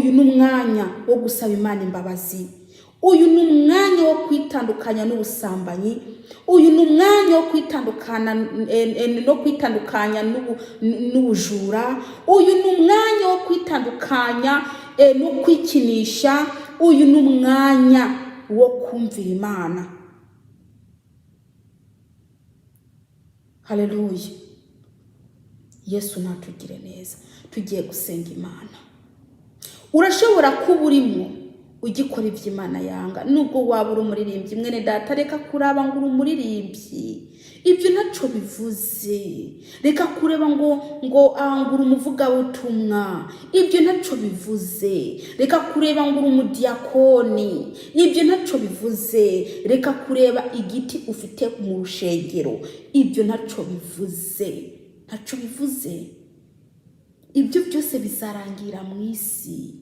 uyu ni umwanya wo gusaba Imana imbabazi, uyu ni umwanya wo kwitandukanya n'ubusambanyi, uyu ni umwanya wo kwitandukanya n'ubujura, uyu ni umwanya wo kwitandukanya no kwikinisha, uyu ni umwanya wo kumvira Imana. Haleluya. Yesu natugire neza. Tugiye gusenga Imana. Urashobora kuba urimo ugikora iby'Imana yanga, nubwo waba uri umuririmbyi. Mwene data, reka kuraba ngo uri umuririmbyi, ibyo ntaco bivuze. Reka kureba ngo uri umuvugabutumwa, ibyo ntaco bivuze. Reka kureba ngo uri umudiyakoni, ibyo ntaco bivuze. Reka kureba igiti ufite mu rushengero, ibyo ntaco bivuze. Ntaco bivuze. Ibyo byose bizarangira mu isi.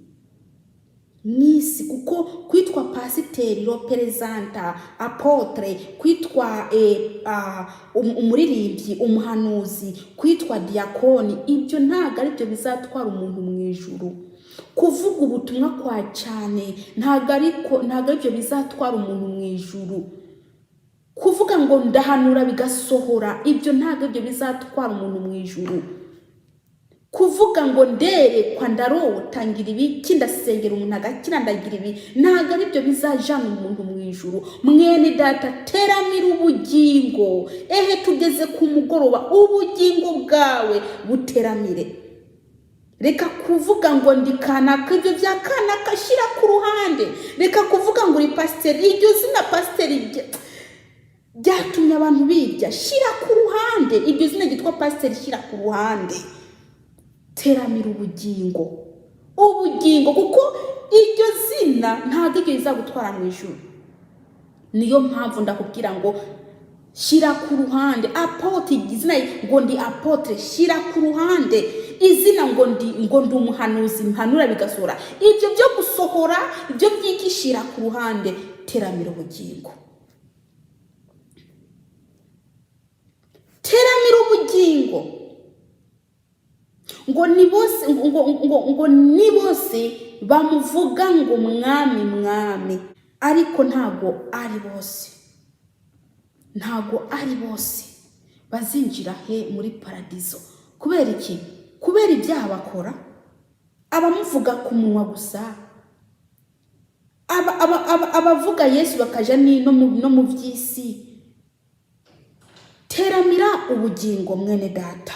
Nisi kuko kwitwa pasiteri, representa, apotre, kwitwa umuririmbyi, umuhanuzi, kwitwa diakoni, ibyo ntago ari byo bizatwara umuntu mu ijuru. Kuvuga ubutumwa kwa cyane ntago ari byo bizatwara umuntu mu ijuru. Kuvuga ngo ndahanura bigasohora, ibyo ntago byo bizatwara umuntu mu ijuru. Kuvuga ngo nderekwa ndarota ngira ibi kindasengera umuntu agakira ndagira ibi, ntago ari byo bizajana umuntu mu ijuru. Mwene data, teramira ubugingo. Tugeze ku mugoroba, ubugingo bwawe buteramire. Reka kuvuga ngo ndikanaka, ibyo bya kanaka shira ku ruhande. Reka kuvuga ngo uri pasiteri, iryo zina pasiteri byatumye abantu birya. Shira ku ruhande iryo zina ryitwa pasiteri, shira ku ruhande. Teramira ubugingo, kuko iryo zina ntago iryo rizagutwara mu ijuru. Niyo mpamvu ndakubwira ngo shira ku ruhande. Apotre, izina ngo ndi apotre, shira ku ruhande. Izina ngo ndi umuhanuzi, mpanura bigasohora, ibyo byo gusohora, ibyo byigishira ku ruhande. Teramira ubugingo. Teramira ubugingo. Ngo ni bose bamuvuga ngo mwami mwami, ariko ntago ari bose bazinjira muri paradizo. Kubera iki? Kubera ibyaha bakora. Abamuvuga ku munwa gusa, abavuga Yesu bakaja no mu by'isi. Teramira ubugingo mwene data.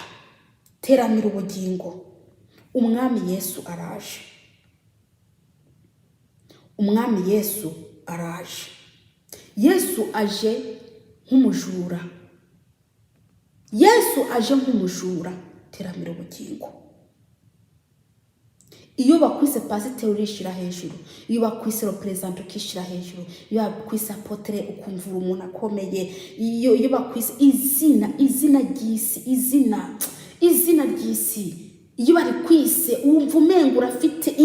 Teramira ubugingo. Umwami Yesu araje. Umwami Yesu araje. Yesu aje nk'umujura. Yesu aje nk'umujura. Teramira ubugingo. Iyo bakwise pasiteri urishira hejuru, iyo bakwise representa ukishira hejuru, iyo bakwise apotre ukumvura umuntu akomeye, iyo bakwise izina ry'isi, izina ry'isi, iyo bari kwise wumva umenga urafite.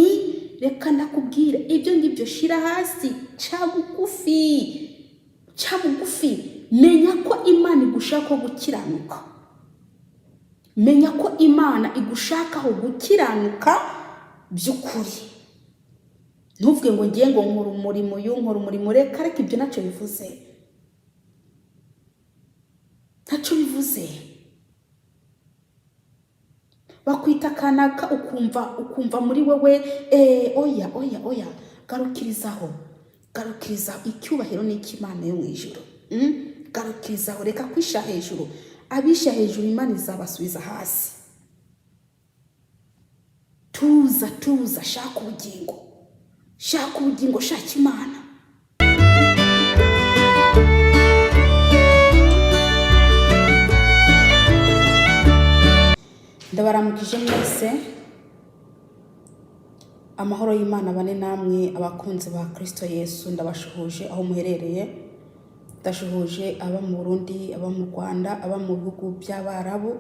Reka ndakubwira, ibyo ngibyo shira hasi, ca bugufi. Menya ko Imana igushaka gukiranuka. Menya ko Imana igushakaho gukiranuka by'ukuri. Ntuvuge ngo ngiye ngo nkora umurimo, reka ibyo ntacyo bivuze. Ntacyo bivuze. Bakwita kanaka ukumva muri wewe oya garukirizaho. Icyubahiro ni cy'Imana yo mu ijuru. Garukirizaho, reka kwisha hejuru. Abisha hejuru Imana izabasubiza hasi. Tuza, shaka ubugingo, shaka Imana. Ndabaramukije mwese. Amahoro y'Imana bane namwe abakunzi ba Kristo Yesu. Ndabashuhuje aho muherereye. Ndashuhuje aba mu Burundi, aba mu Rwanda, aba mu bihugu by'Abarabu,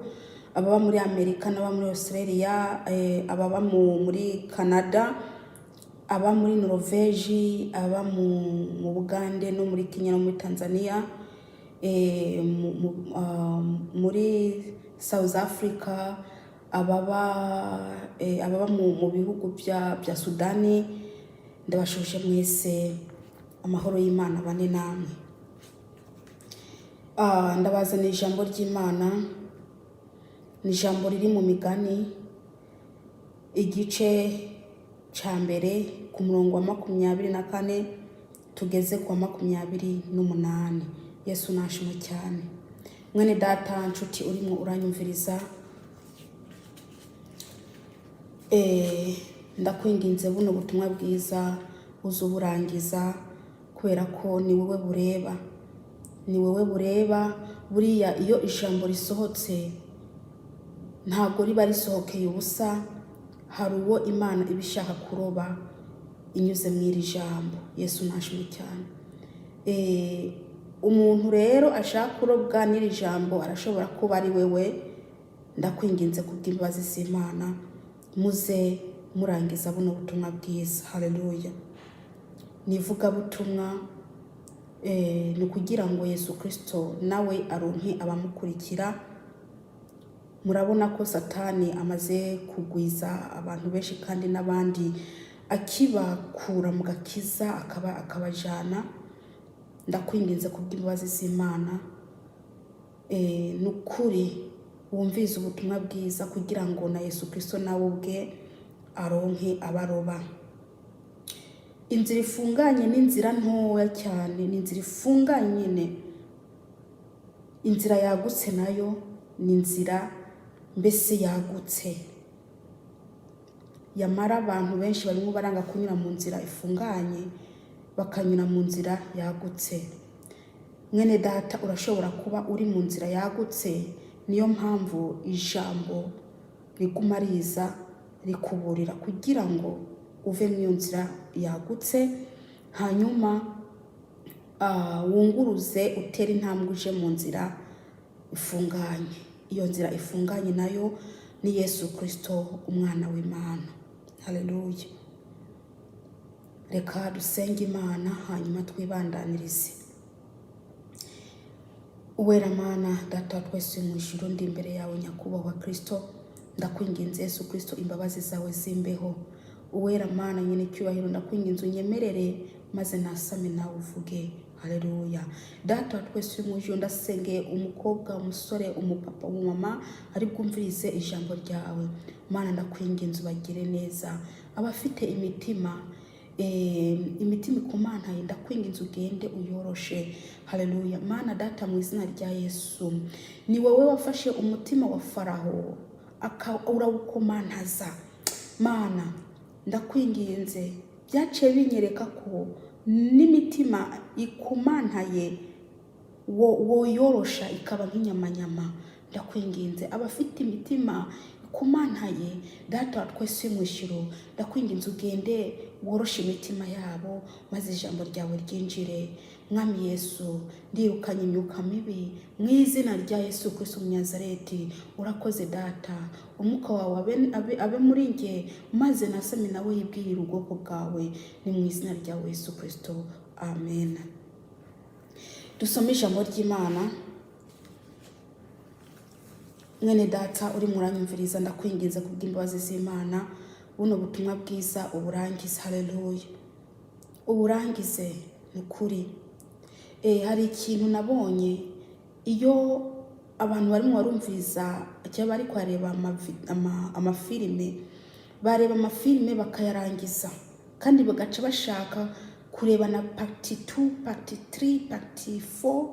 aba muri Amerika, n'aba muri Australia, aba muri Canada, aba muri Norvège, aba mu Bugande no muri Kenya no muri Tanzania, muri South Africa, ababa mu bihugu bya Sudani, ndabashuje mwese amahoro y'Imana bane namwe. Ndabazana ijambo ry'Imana, ni ijambo riri mu Migani igice ca mbere ku murongo wa 24 tugeze ku wa 28. Yesu nashimwe cyane. Mwene data nshuti urimo uranyumviriza, ndakwinginze buno butumwa bwiza uzuburangiza, kubera ko ni wowe bureba. Ni wowe bureba. Buriya iyo ijambo risohotse ntabwo riba risohokeye ubusa, hari uwo Imana ibishaka kuroba inyuze mw'iri jambo. Yesu nashimwe cyane. Umuntu rero ashaka kurobwa n'iri jambo arashobora kuba ari wewe. Ndakwinginze kubw'imbabazi z'Imana muze murangiza buno butumwa bwiza. Haleluya. Nivuga butumwa ni kugira ngo Yesu Kristo nawe aronke abamukurikira. Murabona ko Satani amaze kugwiza abantu benshi kandi n'abandi akibakura mu gakiza akabajana. Ndakwinginze kubw'imbabazi z'Imana nukuri wumvize ubutumwa bwiza kugira ngo na Yesu Kristo nawe ubwe aronke abaroba. Inzira ifunganye n'inzira ntoya cyane, ni inzira ifunganye nyine. Inzira yagutse nayo ni inzira mbese yagutse. Yamara abantu benshi barimo baranga kunyura mu nzira ifunganye, bakanyura mu nzira yagutse. Mwene data urashobora kuba uri mu nzira yagutse, niyo mpamvu ijambo riguma riza rikuburira kugira ngo uve mu nzira yagutse, hanyuma wunguruze utere intambwe uje mu nzira ifunganye. Iyo nzira ifunganye nayo ni Yesu Kristo umwana w'Imana. Haleluya. Reka dusenge Imana hanyuma twibandanirize. Uwera Mana, Data wa twese mu ijuru, ndi imbere yawe nyakubahwa Kristo. Ndakwinginze Yesu Kristo imbabazi zawe zimbeho. Uwera Mana nyine cyubahiro, ndakwinginze unyemerere maze nasame nawe uvuge. Haleluya. Data wa twese mu ijuru, ndasengeye umukobwa, umusore, umupapa, umumama ari bwumvirize ijambo ryawe. Mana ndakwinginze ubagire neza. Abafite imitima ikumantaye, ndakwinginze ugende uyoroshe. Haleluya. Mana Data mu izina rya Yesu, ni wowe wafashe umutima wa Faraho urawukomantaza. Mana ndakwinginze, byaciye binyereka ko n'imitima ikumantaye woyorosha ikaba nk'inyamanyama. Ndakwinginze abafite imitima ikumantaye, Data wa twese mu ijuru, ndakwinginze ugende woroshe imitima yabo maze ijambo ryawe ryinjire. Mwami Yesu, ndirukanye imyuka mibi mu izina rya Yesu Kristo Umunazareti. Urakoze Data, umwuka wawe abe muri nge maze nasame nawe yibwirira ubwoko bwawe, ni mu izina rya Yesu Kristo. Amen. Dusome ijambo ry'Imana. Mwene Data uri muranyumviriza, ndakwinginze kubw'imbabazi z'Imana buno butumwa bwiza uburangize. Haleluya. Uburangize ni kuri. Hari ikintu nabonye, iyo abantu barimo barumviriza cyangwa bari kwareba amafilime, bareba amafilime bakayarangiza kandi bagaca bashaka kureba na part 2, part 3, part 4,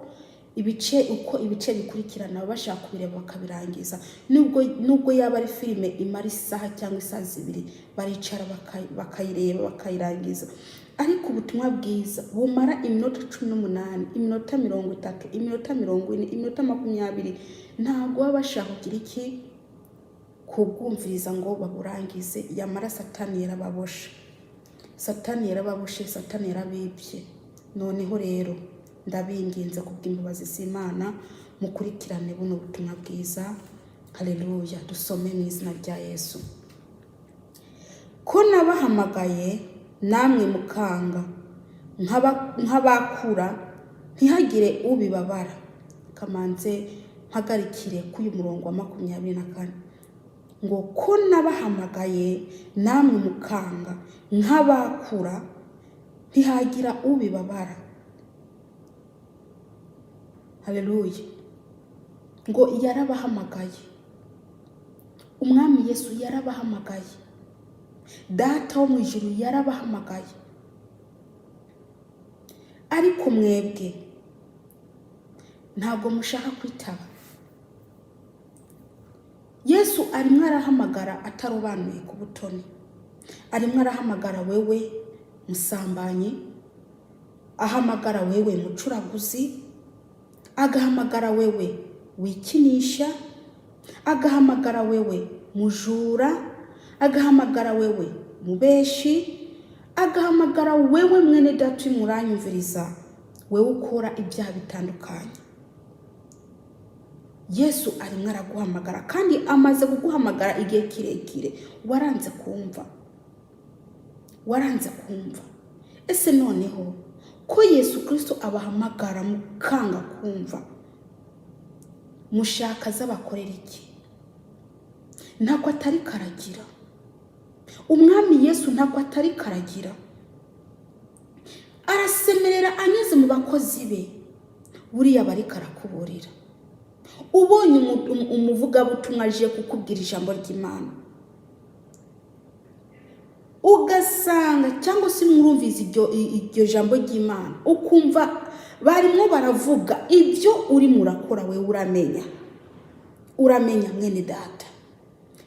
uko ibice bikurikirana bashaka kubireba bakabirangiza. Nubwo yaba ari filime imara isaha cyangwa isaha 2, baricara bakayireba bakayirangiza. Ariko ubutumwa bwiza bumara iminota 18, iminota 30, iminota 40, iminota 20, ntabwo baba bashaka kugira iki kubwumviriza ngo baburangize. Yamara Satani yarababoshe. Satani yarababoshe, Satani yarabibye. Noneho rero ndabinginze kubw'imbabazi z'Imana mukurikirane buno butumwa bwiza. Haleluya. Dusome mu izina rya Yesu. Ko nabahamagaye namwe mukanga, nk'abakura ntihagire ubibabara. Kamanze mpagarikire k'uyu murongo wa 24. ngo ko nabahamagaye namwe mukanga nk'abakura ntihagira ubibabara. Haleluya. Ngo yarabahamagaye, umwami Yesu yarabahamagaye, data wo mu ijuru yarabahamagaye, ariko mwebwe ntabwo mushaka kwitaba. Yesu arimo arahamagara atarobanuye ku butoni, arimo arahamagara wewe musambanyi, ahamagara wewe mucuraguzi, agahamagara wewe wikinisha, agahamagara wewe mujura, agahamagara wewe mubeshi, agahamagara wewe mwene data muranyumviriza, wewe ukora ibyaha bitandukanye. Yesu arimo araguhamagara kandi amaze kuguhamagara igihe kirekire, waranze kumva. Ese noneho ko Yesu Kristo abahamagara mukanga kumva, mushaka z'abakorera iki? Ntako atari karagira. Umwami Yesu ntako atari karagira, arasemerera anyuze mu bakozi be. Buriya bari karakuburira. Ubonye umuvugabutumwa aje kukubwira ijambo ry'Imana, ugasanga cyangwa se mwumviza iryo jambo ry'Imana, ukumva barimo baravuga ibyo uri murakora, we uramenya mwene data,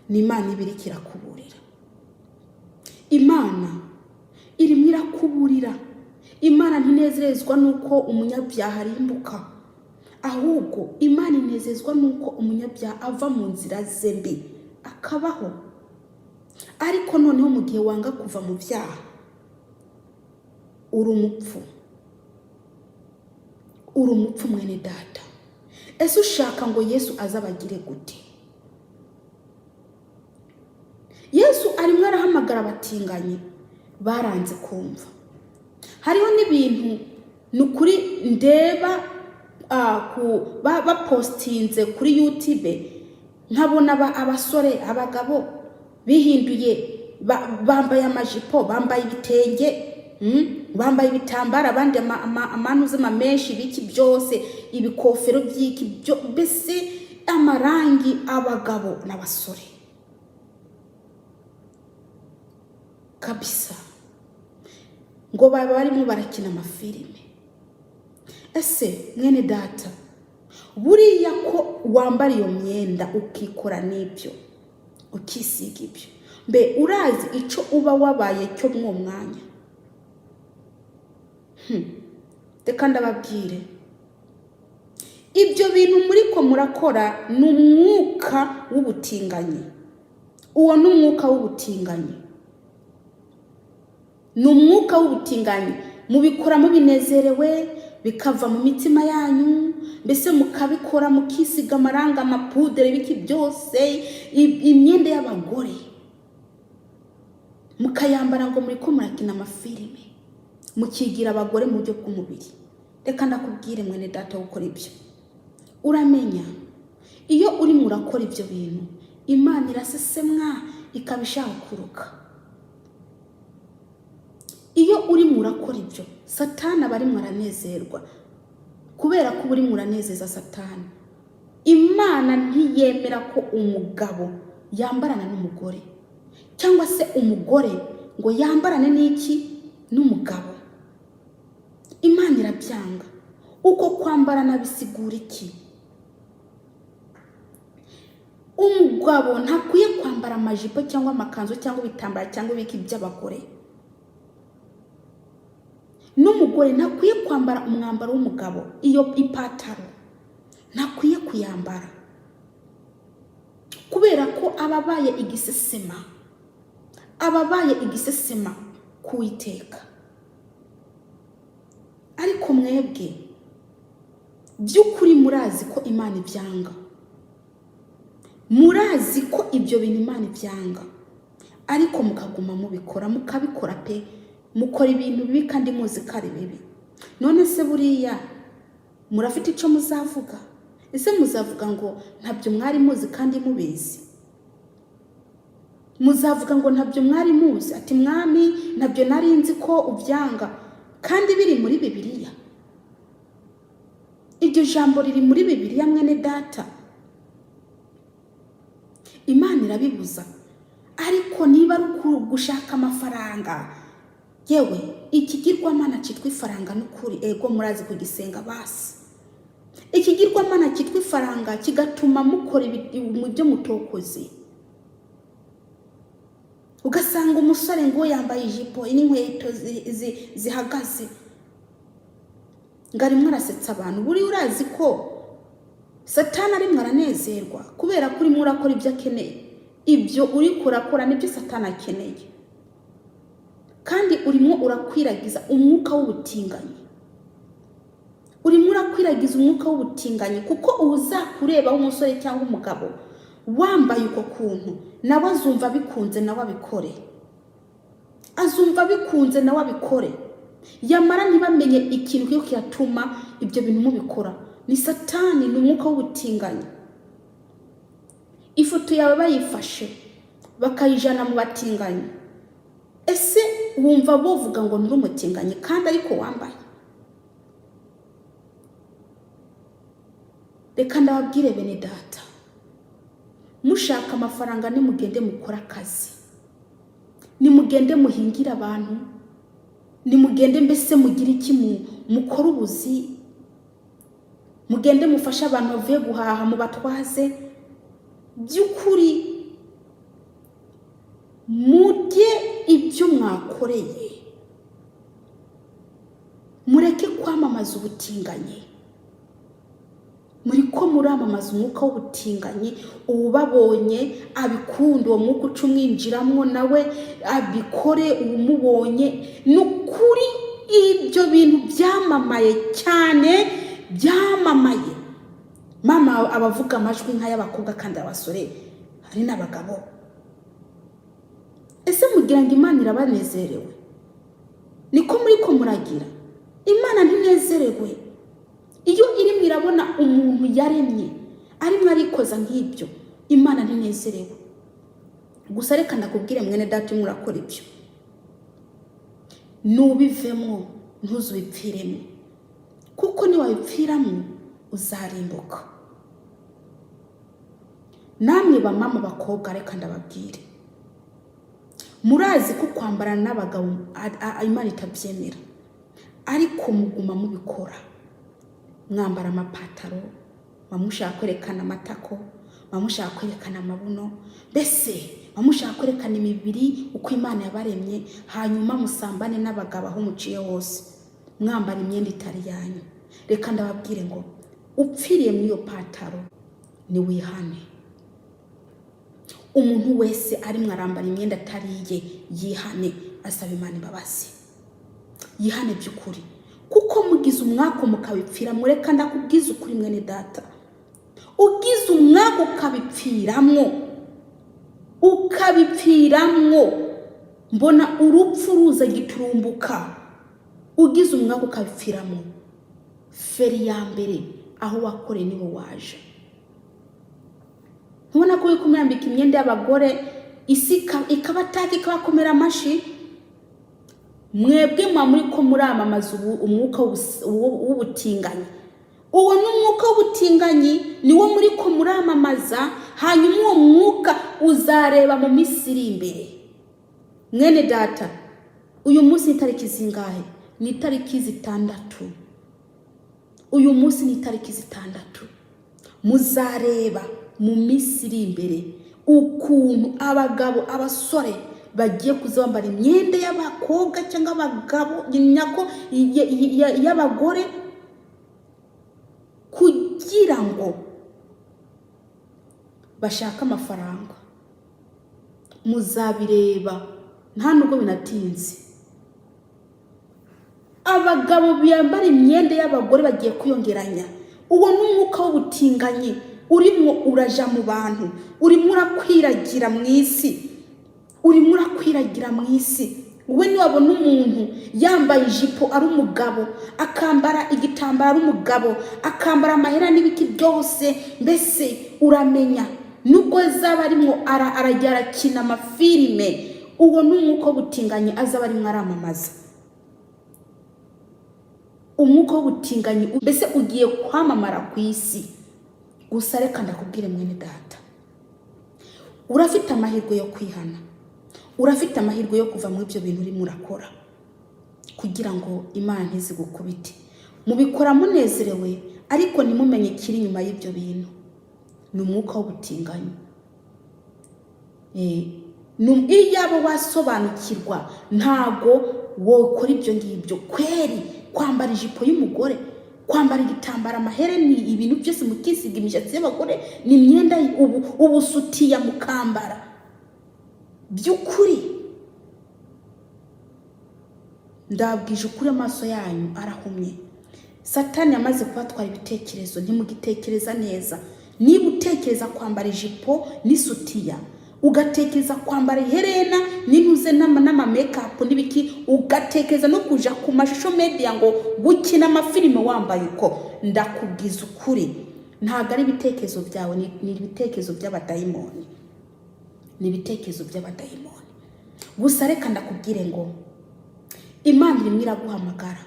ni Imana ibiri kirakuburira. Imana irimo irakuburira. Imana ntinezerezwa nuko umunyabyaha arimbuka, ahubwo Imana inezezwa nuko umunyabyaha ava mu nzira ze mbi akabaho. Ariko noneho mu gihe wanga kuva mu byaha, uri umupfu mwene data. Ese ushaka ngo Yesu azabagire gute? Yesu arimo arahamagara abatinganye, baranze kumva. Hariho n'ibintu nukuri ndeba bapostinze kuri YouTube, nkabona abasore abagabo bihinduye, bambaye amajipo, bambaye ibitenge, bambaye ibitambara, abandi amanuze menshi biki byose, ibikofero byiki byo, bese amarangi, abagabo n'abasore kabisa, ngo barimo barakina amafilime. Ese mwene data, buriya ko wambara iyo myenda ukikora n'ibyo, ukisiga ibyo, mbe urazi ico uba wabaye cyo mwo mwanya? Reka ndababwire, ibyo bintu muri ko murakora ni umwuka w'ubutinganyi. Uwo ni umwuka w'ubutinganyi, ni umwuka w'ubutinganyi. Mubikora mubinezerewe, bikava mu mitima yanyu, mbese mukabikora mukisiga amaranga, amapudere, biki byose, imyenda y'abagore mukayambara ngo muri ko murakina amafilime, mukigira abagore mu buryo bw'umubiri. Reka ndakubwire mwene data, gukora ibyo uramenya, iyo uri murakora ibyo bintu, Imana irasesemwa ikabishaka kuruka. Iyo uri murakora ibyo, Satani aba arimo aranezerwa, kubera ko uri muranezeza Satani. Imana ntiyemera ko umugabo yambarana n'umugore, cyangwa se umugore ngo yambarane n'iki n'umugabo. Imana irabyanga. Uko kwambarana bisigura iki? Umugabo ntakwiye kwambara amajipo cyangwa amakanzu cyangwa ibitambara cyangwa ibiki by'abagore. N'umugore ntakwiye kwambara umwambaro w'umugabo, iyo ipataro ntakwiye kuyambara, kubera ko ababaye igisesema kuwiteka. Ariko mwebwe by'ukuri murazi ko Imana ibyanga, murazi ko ibyo bintu Imana ibyanga, ariko mukaguma mubikora, mukabikora pe, mukora ibintu bibi kandi muzi ko ari bibi. None se buriya murafite ico muzavuga? Ese muzavuga ngo ntabyo mwari muzi kandi mubizi? muzavuga ngo ntabyo mwari muzi. Ati mwami ntabyo nari nzi ko ubyanga, kandi biri muri Bibiliya. Iryo jambo riri muri Bibiliya mwene data. Imana irabibuza. Ariko niba ari gushaka amafaranga, yewe ikigirwamana cyitwa ifaranga n'ukuri, ego murazi kugisenga basi. Ikigirwamana cyitwa ifaranga kigatuma mukora mu byo mutokoze. Ugasanga umusore ngo yambaye ijipo n'inkweto zihagaze, ngari mwarasetsa abantu. Buri urazi ko Satani ari mwaranezerwa kubera kuri murakora ibyo akeneye. Ibyo uri kurakora nibyo Satani akeneye, kandi urimo urakwiragiza umwuka w'ubutinganyi. Urimo urakwiragiza umwuka w'ubutinganyi, kuko uzakureba umusore cyangwa umugabo wambaye uko kuntu, nawe azumva bikunze nawe abikore. Azumva bikunze nawe abikore. Yamara ntibamenye ikintu cyo kiratuma ibyo bintu mubikora. Ni Satani, ni umwuka w'ubutinganyi. Ifoto yawe bayifashe bakayijana mu batinganyi. Ese wumva bovuga ngo nturi umutinganyi kandi ariko wambaye? Reka ndababwire bene data, mushaka amafaranga nimugende mukora akazi, nimugende muhingira abantu, nimugende mbese mugira iki mukora ubuzi, mugende mufasha abantu bavuye guhaha mu batwaze. By'ukuri mujye ibyo mwakoreye, mureke kwamamaza ubutinganyi. Muri ko muramamaza umwuka w'ubutinganyi, ubabonye abikunda uwo mwuka ucumwinjiramwo nawe abikore umubonye. Nukuri ibyo bintu byamamaye cyane, byamamaye. Mama abavuga amajwi nk'ay'abakobwa kandi abasore hari n'abagabo. Ese mugira ngo Imana irabanezerewe? Niko muri ko muragira? Imana ntinezerewe. Iyo iri mirabona umuntu yaremye arimo arikoza nk'ibyo, Imana ntinezerewe. Gusa reka ndakubwire mwene data, murakora ibyo nubivemo ntuzubipfiremo, kuko niwabipfiramo uzarimbuka. Namwe ba mama bakobwa, reka ndababwire, murazi ko kwambara n'abagabo Imana itabyemera, ariko muguma mubikora. Mwambara amapataro, bamushaka kwerekana amatako, bamushaka kwerekana amabuno, mbese bamushaka kwerekana imibiri uko Imana yabaremye, hanyuma musambane n'abagabo aho muciye hose, mwambara imyenda itari yanyu. Reka ndababwire ngo upfiriye muri iyo pataro ni wihane. Umuntu wese ari mwarambara imyenda atariye yihane, asaba Imana imbabazi, yihane by'ukuri. Kuko mugize umwaka mukabipfira, mureka ndakubwiza ukuri mwene data, ugize umwaka ukabipfiramwo, mbona urupfu ruza giturumbuka. Ugize umwaka ukabipfiramwo, feri ya mbere aho wakore niho waje. Ntubona ko wikumurambika imyenda y'abagore, isi ikabataka ikabakomera amashi? Mwebwe muri ko muramamaza umwuka w'ubutinganyi. Uwo ni umwuka w'ubutinganyi, niwo muri ko muramamaza. Hanyuma uwo mwuka uzareba mu minsi iri imbere. Mwene data, uyu munsi ni tariki zingahe? Ni tariki 6. Uyu munsi ni tariki 6. Muzareba mu minsi iri imbere ukuntu abagabo, abasore bagiye kuzambara imyenda y'abakobwa cyangwa abagabo nyako y'abagore, kugira ngo bashaka amafaranga. Muzabireba nta nubwo binatinze. Abagabo biyambara imyenda y'abagore bagiye kwiyongeranya. Uwo ni umwuka w'ubutinganyi urimo uraja mu bantu, urimo urakwiragira mu isi, urimo urakwiragira mu isi. Wowe niwabona umuntu yambaye ijipo ari umugabo, akambara igitambaro ari umugabo, akambara amahera n'ibiki byose, mbese uramenya nubwo zaba arimo arajya arakina amafilime, uwo n'umwuka w'ubutinganyi azaba arimo aramamaza. Umwuka w'ubutinganyi mbese ugiye kwamamara ku isi. Gusa reka ndakubwire mwene data, urafite amahirwe yo kwihana, urafite amahirwe yo kuva muri ibyo bintu urimo urakora, kugira ngo Imana ntizigukubite. Mubikora munezerewe, ariko ntimumenye ikiri inyuma y'ibyo bintu. Ni umwuka w'ubutinganyi. Iyaba wasobanukirwa ntago wokora ibyo ngibyo. Kweri kwambara ijipo y'umugore, kwambara igitambara, amahereni, ibintu byose mukisiga imishatsi y'abagore, ni imyenda ubusutiya mukambara. By'ukuri ndabwije ukuri, amaso yanyu arahumye. Satani yamaze kubatwara ibitekerezo, ntimugitekereza neza. Niba utekereza kwambara ijipo n'isutiya, ugatekereza kwambara iherena n'intuze n'ama makeup n'ibiki, ugatekereza no kuja ku mashusho media ngo gukina amafilime wambaye uko, ndakubwiza ukuri ntago ari ibitekerezo byawe, ni ibitekerezo by'abadayimoni. Ni ibitekerezo by'abadayimoni. Gusa reka ndakubwire ngo Imana irimo iraguhamagara.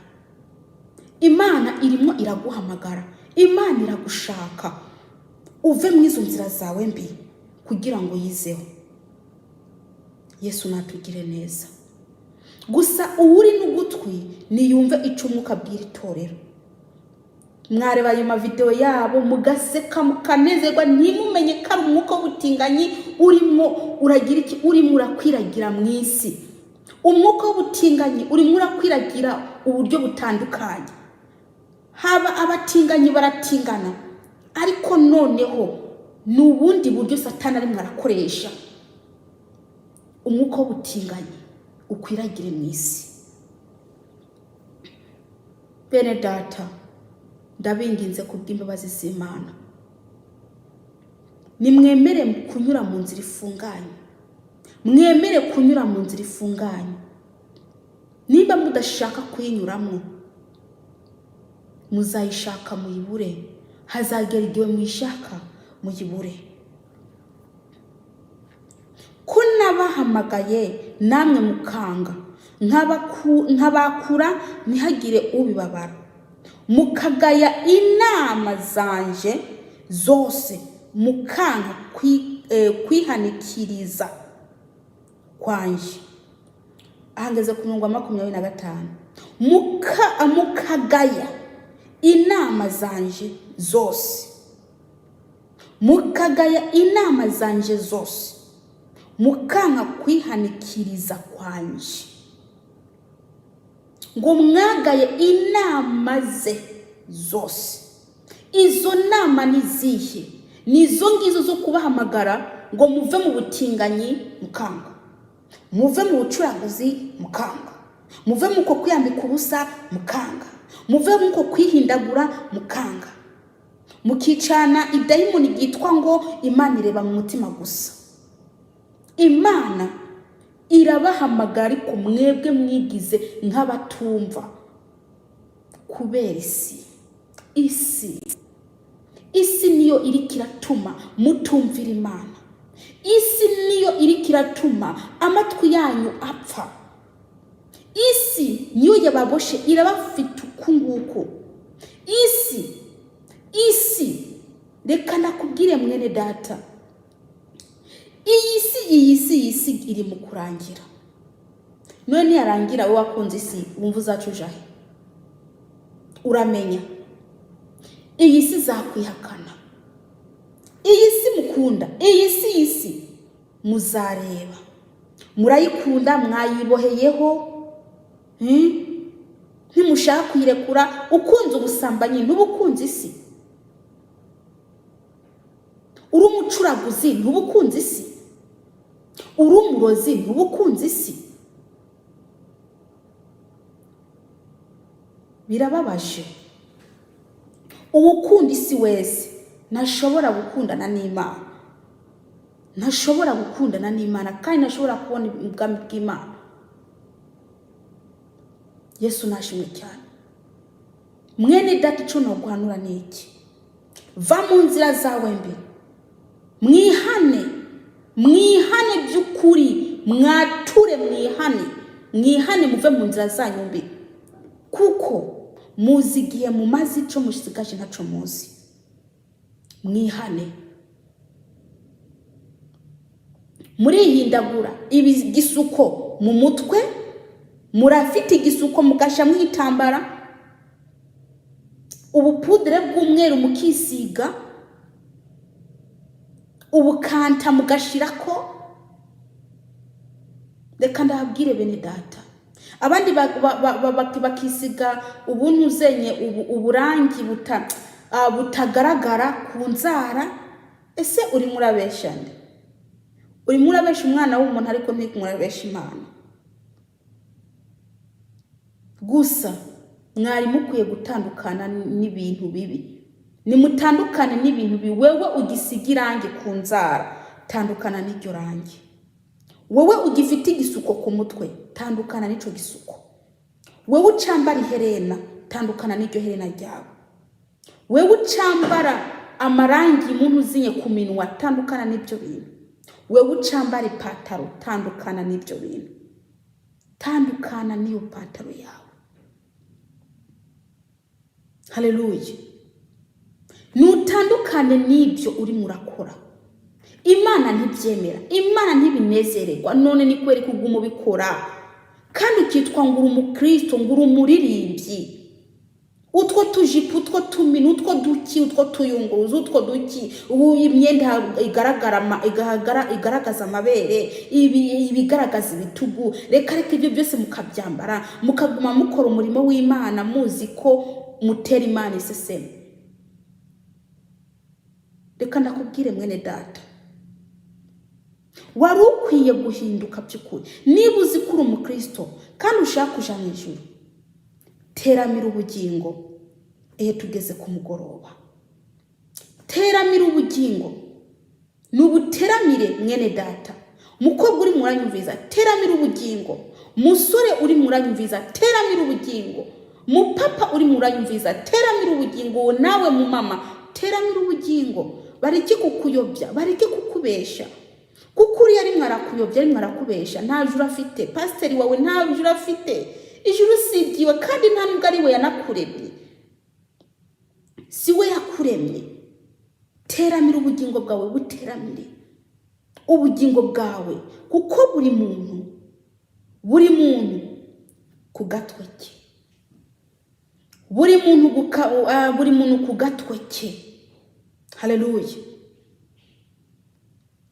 Imana irimo iraguhamagara. Imana iragushaka. Uve mu izo nzira zawe mbi kugira ngo yizeho. Yesu natugire neza. Gusa uri n'ugutwi niyumve ico umwuka abwira itorero. Mwareba ayo mavideo yabo mugaseka mukanezerwa, ntimumenye ko ari umwuka w'ubutinganyi urimo uragira iki, urimo urakwiragira mu isi. Umwuka w'ubutinganyi urimo urakwiragira uburyo butandukanye. Haba abatinganyi baratingana, ariko noneho n'ubundi buryo Satani arimo arakoresha. Umwuka w'ubutinganyi ukwiragire mu isi. Bene data, ndabinginze kubw'imbabazi z'Imana, nimwemere kunyura mu nzira ifunganye. Mwemere kunyura mu nzira ifunganye. Niba mudashaka kuyinyuramo, muzayishaka muyibure. Hazagera igihe mwishaka muyibure. Ko nabahamagaye namwe mukanga, nkabakura ntihagire ubibabara. Mukagaya inama zanje zose, mukanga kwihanikiriza kwanje. Ahangeze ku murongo wa 25. Mukagaya inama zanje zose. Mukagaya inama zanje zose, mukanga kwihanikiriza kwanje. Ngo mwagaye inama ze zose. Izo nama ni zihe? Nizo ngizo zo kubahamagara ngo muve mu butinganyi mukanga, muve mu bucuraguzi mukanga, muve mu ko kwiyambika ubusa mukanga, muve mu ko kwihindagura mukanga, mukicana idayimoni gitwa ngo Imana ireba mu mutima gusa. Imana irabahamagara, ariko mwebwe mwigize nk'abatumva. Kubera isi niyo iri kiratuma mutumvira Imana. Isi niyo iri kiratuma amatwi yanyu apfa. Isi niyo yababoshe irabafite ukunguko. Isi reka nakubwire mwene data, iyi si iri mu kurangira. None yarangira wowe wakunze isi, wumva uzacujahe? Uramenya iyi si zakwihakana. Iyi si mukunda, iyi si muzareba. Murayikunda, mwayiboheyeho, ntimushaka kuyirekura. Ukunze ubusambanyi ntubukunze isi. Uri umucuraguzi ntubukunze isi. Uri umurozi ntubukunze isi. Birababaje. Ubukunda isi wese ntashobora gukundana n'Imana. Ntashobora gukundana n'Imana, kandi ntashobora kubona ubwami bw'Imana. Yesu nashimwe cyane. Mwene data, ico no guhanura niki? Va mu nzira zawe mbi. mwihane by'ukuri, mwature mwihane muve mu nzira zanyu mbi, kuko muzi igihe mumaze ico mushigaje ntaco muzi. Mwihane, murihindagura igisuko mu mutwe, murafite igisuko mugasha mwitambara, ubupudre bw'umweru mukisiga, ubukanta mugashirako. Reka ndabwire bene data, abandi bakisiga ubuntu zenye uburangi butagaragara ku nzara. Ese uri murabesha nde? Uri murabesha umwana w'umuntu ariko ntikumurabesha Imana. Gusa mwari mukwiye gutandukana n'ibintu bibi. Nimutandukane n'ibintu bibi. Wewe ugisiga irangi ku nzara, tandukana n'iryo rangi. Wewe ugifite igisuko ku mutwe, tandukana n'ico gisuko. Wewe ucambara iherena, tandukana n'iryo herena ryawe. Wewe ucambara amarangi muntu uzinye ku minwa, tandukana n'ibyo bintu. Wewe ucambara ipataro, tandukana n'ibyo bintu. Tandukana n'iyo pataro yawe. Haleluya. Nutandukane n'ibyo uri murakora. Imana ntibyemera, Imana ntibinezererwa. None ni kweri kuguma ubikora kandi ukitwa ngo uri umukristo, ngo uri umuririmbyi. Utwo tujipo, utwo tumini, utwo duki, utwo tuyunguruzo, utwo duki, imyenda igaragaza amabere, ibigaragaza ibitugu. Reka ibyo byose mukabyambara, mukaguma mukora umurimo w'Imana muzi ko mutera Imana iseseme. Reka ndakubwire mwene data, wari ukwiye guhinduka by'ukuri. Niba uzi ko uri umukristo kandi ushaka kuja mu ijuru, teramira ubugingo. Tugeze ku mugoroba, teramira ubugingo. Nubuteramire mwene data. Mukobwa uri muranyumviza, teramira ubugingo. Musore uri muranyumviza, teramira ubugingo. Mupapa uri muranyumviza, teramira ubugingo. Nawe mu mama, teramira ubugingo. Bareke kukuyobya, bareke kukubesha. Kuko uri ari mwarakuyobya, ari mwarakubesha. Nta juru afite, pasiteri wawe nta juru afite. Ijuru sibyiwe kandi nta nubwo ari we yanakuremye. Si we yakuremye. Teramira ubugingo bwawe, buteramire ubugingo bwawe, kuko buri muntu ku gatwe ke. Buri muntu ku gatwe ke. Haleluya.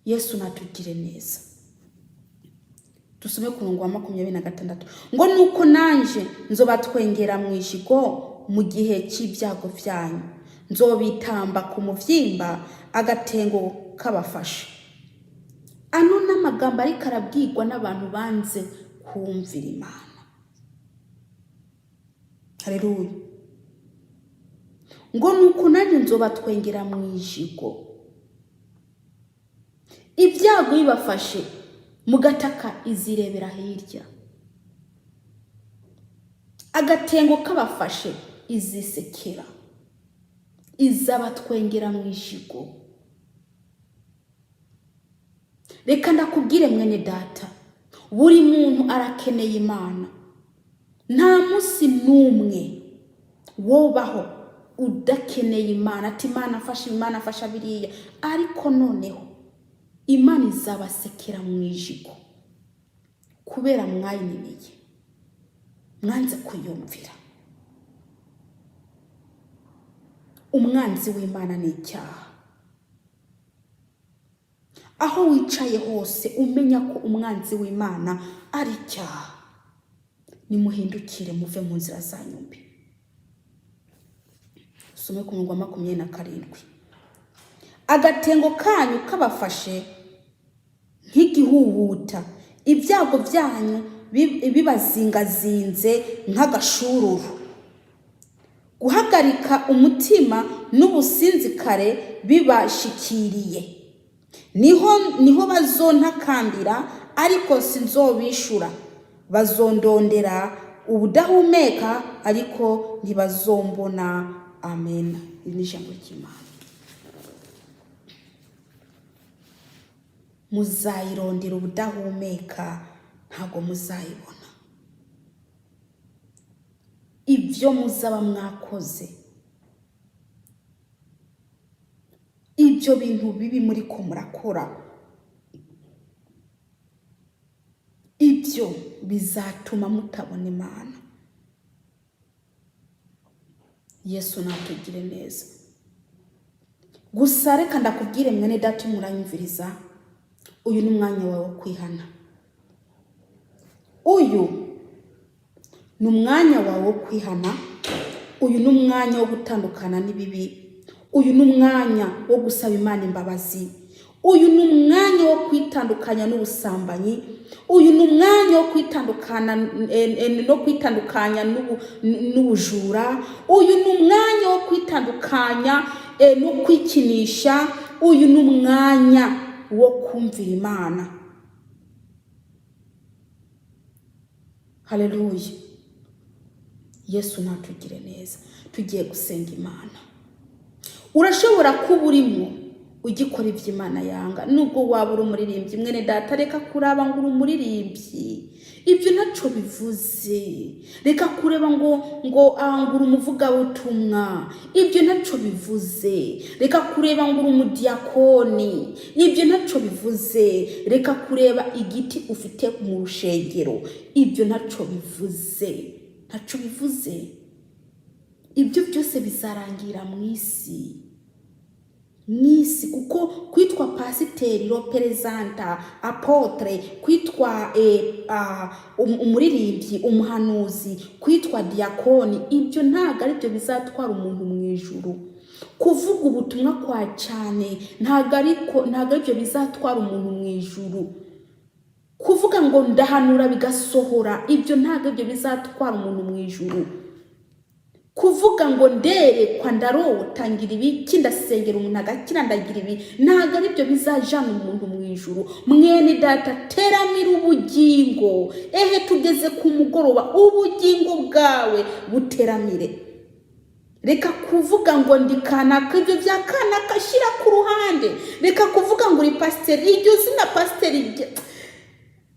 Yesu natugire neza. Dusome ku murongo wa 26 ngo nuko nanje nzobatwengera mu ijigo mu gihe cy'ibyago byanyu, nzobitamba ku muvyimba agatengo kabafasha. Ano n'amagambo ari karabwirwa n'abantu banze kumvira Imana. Haleluya. Ngo nuko nanje nzobatwengera mu ijigo, ibyago bibafashe mugataka izirebera hirya, agatengo kabafashe izisekera, izabatwengera mu ijigo. Reka ndakubwire mwene data, buri muntu arakeneye Imana. Nta musi numwe wobaho udakeneye Imana. Ati Imana afasha, Imana afasha biriya. Ariko noneho Imana izabasekera mu ijigo kubera mwayininiye, mwanze kuyumvira. Umwanzi w'Imana ni icyaha. Aho wicaye hose umenya ko umwanzi w'Imana ari icyaha. Nimuhindukire muve mu nzira zanyu mbi. Some ku murongo wa 27. Agatengo kanyu kabafashe nk'igihuhuta, ibyago byanyu bibazingazinze nk'agashururu. Guhagarika umutima n'ubusinzikare bibashikiriye. Niho bazontakambira ariko sinzobishura. Bazondondera ubudahumeka ariko ntibazombona. Amen. Ni ijambo ry'Imana. muzayirondera ubudahumeka ntago muzayibona. Ibyo muzaba mwakoze, ibyo bintu bibi muri ko murakora, ibyo bizatuma mutabona Imana. Yesu natugire neza. Gusa reka ndakubwire mwene data muranyumviriza, uyu ni umwanya wawe wo kwihana. Uyu ni umwanya wawe wo kwihana. Uyu ni umwanya wo gutandukana n'ibibi. Uyu ni umwanya wo gusaba Imana imbabazi. Uyu ni umwanya wo kwitandukanya n'ubusambanyi. Uyu ni umwanya wo kwitandukanya n'ubujura. Uyu ni umwanya wo kwitandukanya no kwikinisha. Uyu ni umwanya wo kumvira Imana. Haleluya. Yesu natugire neza. Tugiye gusenga Imana. Urashobora kuba urimo ugikora iby'Imana yanga, nubwo waba uri umuririmbyi mwene data, reka kuraba ngo uri umuririmbyi, ibyo ntaco bivuze. Reka kureba ngo uri umuvugabutumwa, ibyo ntaco bivuze. Reka kureba ngo uri umudiyakoni, ibyo ntaco bivuze. Reka kureba igiti ufite mu rushengero, ibyo ntaco bivuze. Ntaco bivuze. Ibyo byose bizarangira mu isi. Nisi kuko kwitwa pasiteri, representa, apotre, kwitwa umuririmbyi, umuhanuzi, kwitwa diakoni, ibyo ntago ari byo bizatwara umuntu mu ijuru. Kuvuga ubutumwa kwa cyane ntago ari byo bizatwara umuntu mu ijuru. Kuvuga ngo ndahanura bigasohora, ibyo ntago byo bizatwara umuntu mu ijuru. Kuvuga ngo nderekwa ndarota ngira ibi kindasengera umuntu agakira ndagira ibi, ntago ari byo bizajana umuntu mu ijuru. Mwene data, teramira ubugingo. Tugeze ku mugoroba, ubugingo bwawe buteramire. Reka kuvuga ngo ndikanaka, ibyo bya kanaka shira ku ruhande. Reka kuvuga ngo uri pasiteri, iryo zina pasiteri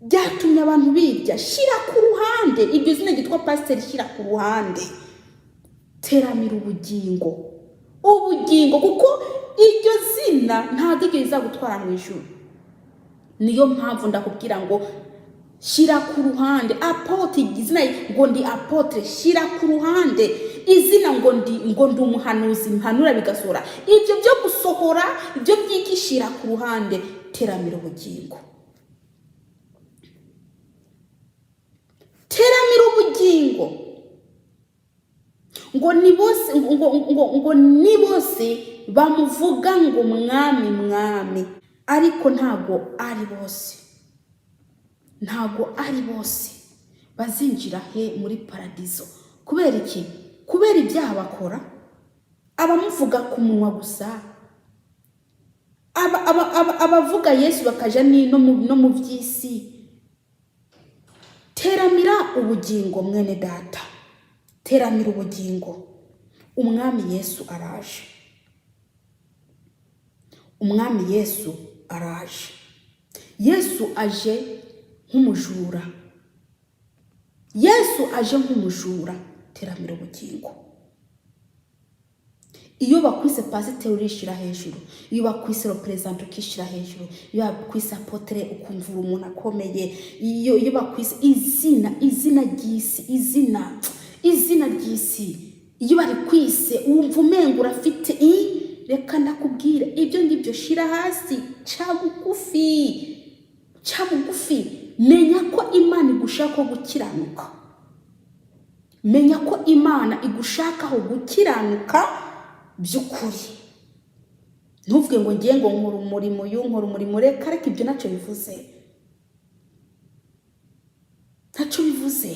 byatumye abantu birya, shira ku ruhande. Iryo zina ryitwa pasiteri shira ku ruhande. Teramira ubugingo. Ubugingo kuko iryo zina ntago igeza gutwara mu ijuru. Niyo mpamvu ndakubwira ngo shira ku ruhande. Apotre, izina ngo ndi apotre, shira ku ruhande. Izina ngo ndi umuhanuzi, mpanura bigasohora. Ibyo byo gusohora, ibyo byikishira ku ruhande. Teramira ubugingo. Teramira ubugingo. Ngo ni bose bamuvuga ngo mwami mwami, ariko ntago ari bose. Ntago ari bose bazinjira muri paradizo. Kubera iki? Kubera ibyaha bakora. Abamuvuga ku munwa gusa, abavuga Yesu bakaja no mu by'isi. Teramira ubugingo mwene data. Teramira ubugingo. Umwami Yesu araje. Umwami Yesu araje. Yesu aje nk'umujura. Yesu aje nk'umujura. Teramira ubugingo. Iyo bakwise pasiteri urishira hejuru, iyo bakwise representa ukishira hejuru, iyo bakwise apotre ukumva umuntu akomeye, iyo bakwise izina ry'isi, izina ry'isi, iyo bari kwise wumva umenga urafite. Reka ndakubwira, ibyo ngibyo shira hasi, ca bugufi. Menya ko Imana igushaka gukiranuka. Menya ko Imana igushakaho gukiranuka by'ukuri. Ntuvuge ngo ngiye ngo nkora umurimo, reka ibyo ntacyo bivuze. Ntacyo bivuze.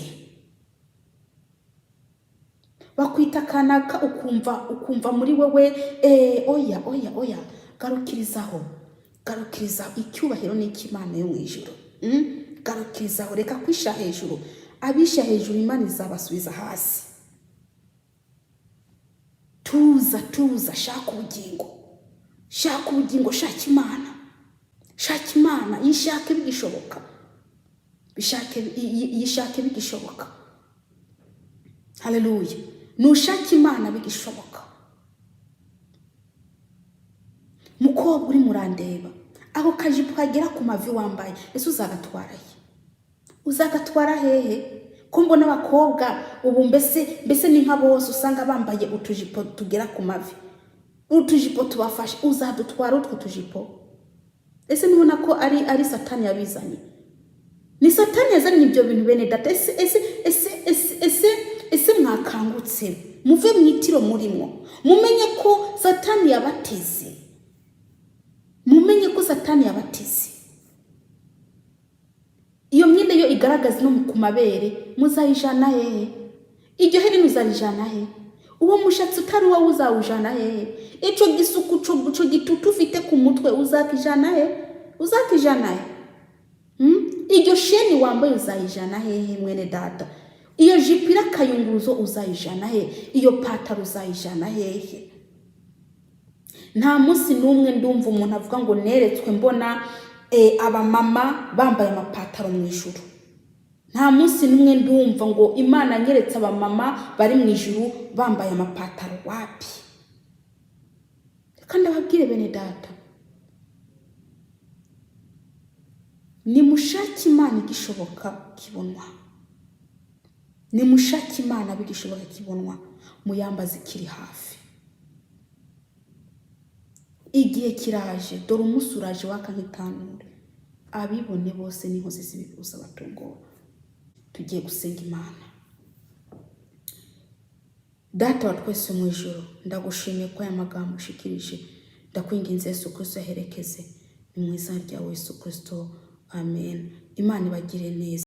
Bakwita kanaka ukumva muri wewe oya garukirizaho. Icyubahiro ni cy'Imana yo mu ijuru. Garukirizaho, reka kwisha hejuru. Abisha hejuru Imana izabasubiza hasi. Tuza, shaka ubugingo, shaka Imana. shaka Imana yishake bigishoboka, yishake bigishoboka. Haleluya. Nushaka Imana bigishoboka. Mukobwa uri murandeba, ako kajipo kagera ku mavi wambaye, ese uzagatwara he? Uzagatwara hehe? Ko mbona abakobwa ubu mbese ni nka bose usanga bambaye utujipo tugera ku mavi. Utujipo tubafashe, uzadutwara utwo tujipo? Ese nibona ko ari Satani yabizanye? Ni Satani yazanye ibyo bintu bene data. Ese mwakangutse, muve mwitiro murimo, mumenye ko Satani yabateze. Mumenye ko Satani yabateze. Iyo myenda yo igaragaza no ku mabere, muzayijana hehe? Iryo heri muzarijana hehe? Uwo mushatsi utari wowe uzawujana hehe? Ico gisuku cyo gitutu ufite ku mutwe uzakijana hehe? Uzakijana hehe? Iryo sheni wambaye uzayijana hehe mwene data? Iyo jipira kayunguruzo uzayijana hehe? Iyo pataro uzayijana hehe? Nta munsi numwe ndumva umuntu avuga ngo neretswe mbona abamama bambaye amapataro mu ijuru. Nta munsi numwe ndumva ngo Imana nyeretse abamama bari mu ijuru bambaye amapataro. Wapi? Kandi ababwire bene data, nimushake Imana igishoboka kibonwa. Nimushake Imana bigishoboka kibonwa, muyambaze kiri hafi. Igihe kiraje, dore umunsi uraje waka nk'itanure, abibone bose n'inkozi z'ibibi uzabatungura. Tugiye gusenga Imana. Data wa twese mu ijuru, ndagushimiye ko aya magambo ushikirije. Ndakwinginze Yesu Kristo aherekeze, ni mu izina rya Yesu Kristo, amen. Imana ibagire neza.